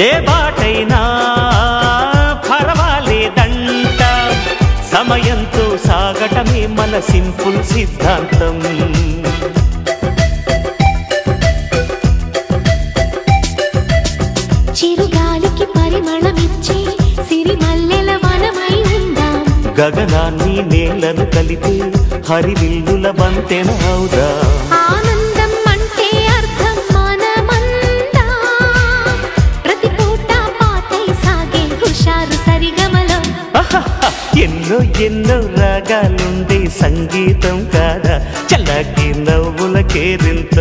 ఏ బాటైనా పర్వాలేదంట, సమయంతో సాగటమే మన సింపుల్ సిద్ధాంతం. చిరుగాలికి పరిమళమిచ్చే సిరిమల్లెల వనమై ఉందాం, గగనాన్ని నేలను కలిపే హరివిల్లుల బంతెన అవుదాం. ఆనందం అంటే అర్థం మనమందా, ప్రతి పూట పాటై సాగే హుషారు సరిగమలో. ఎన్నో ఎన్నో రాగాలుండే సంగీతం కాదా, చల్లకి నవ్వుల కేరింత.